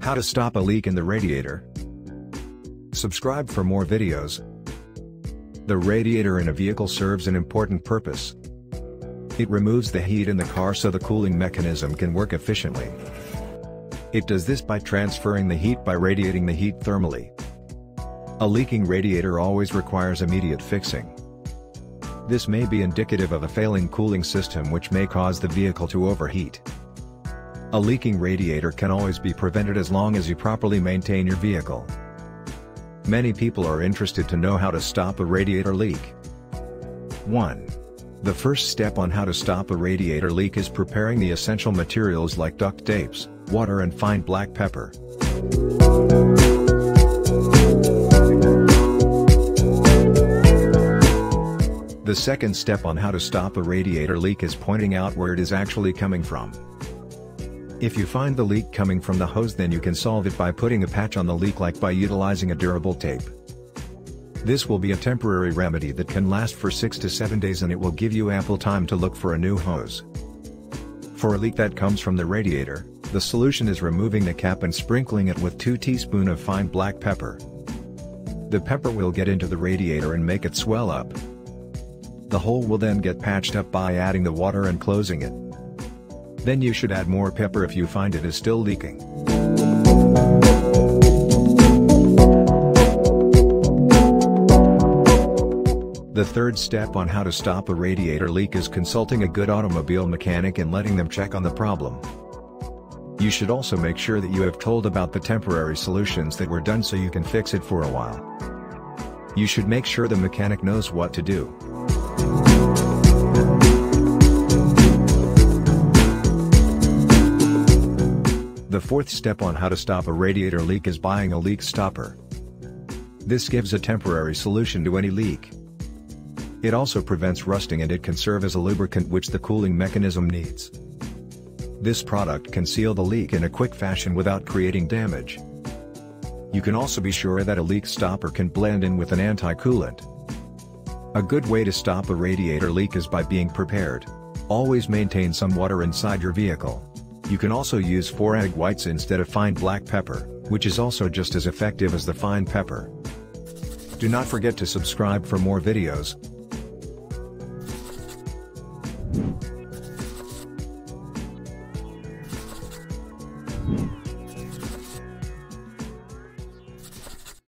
How to stop a leak in the radiator. Subscribe for more videos. The radiator in a vehicle serves an important purpose. It removes the heat in the car so the cooling mechanism can work efficiently. It does this by transferring the heat by radiating the heat thermally. A leaking radiator always requires immediate fixing. This may be indicative of a failing cooling system which may cause the vehicle to overheat. A leaking radiator can always be prevented as long as you properly maintain your vehicle. Many people are interested to know how to stop a radiator leak. 1. The first step on how to stop a radiator leak is preparing the essential materials like duct tapes, water and fine black pepper. The second step on how to stop a radiator leak is pointing out where it is actually coming from. If you find the leak coming from the hose, then you can solve it by putting a patch on the leak, like by utilizing a durable tape. This will be a temporary remedy that can last for 6 to 7 days, and it will give you ample time to look for a new hose. For a leak that comes from the radiator, the solution is removing the cap and sprinkling it with 2 teaspoons of fine black pepper. The pepper will get into the radiator and make it swell up. The hole will then get patched up by adding the water and closing it. Then you should add more pepper if you find it is still leaking. The third step on how to stop a radiator leak is consulting a good automobile mechanic and letting them check on the problem. You should also make sure that you have told about the temporary solutions that were done so you can fix it for a while. You should make sure the mechanic knows what to do. The fourth step on how to stop a radiator leak is buying a leak stopper. This gives a temporary solution to any leak. It also prevents rusting, and it can serve as a lubricant which the cooling mechanism needs. This product can seal the leak in a quick fashion without creating damage. You can also be sure that a leak stopper can blend in with an anti-coolant. A good way to stop a radiator leak is by being prepared. Always maintain some water inside your vehicle. You can also use 4 egg whites instead of fine black pepper, which is also just as effective as the fine pepper. Do not forget to subscribe for more videos.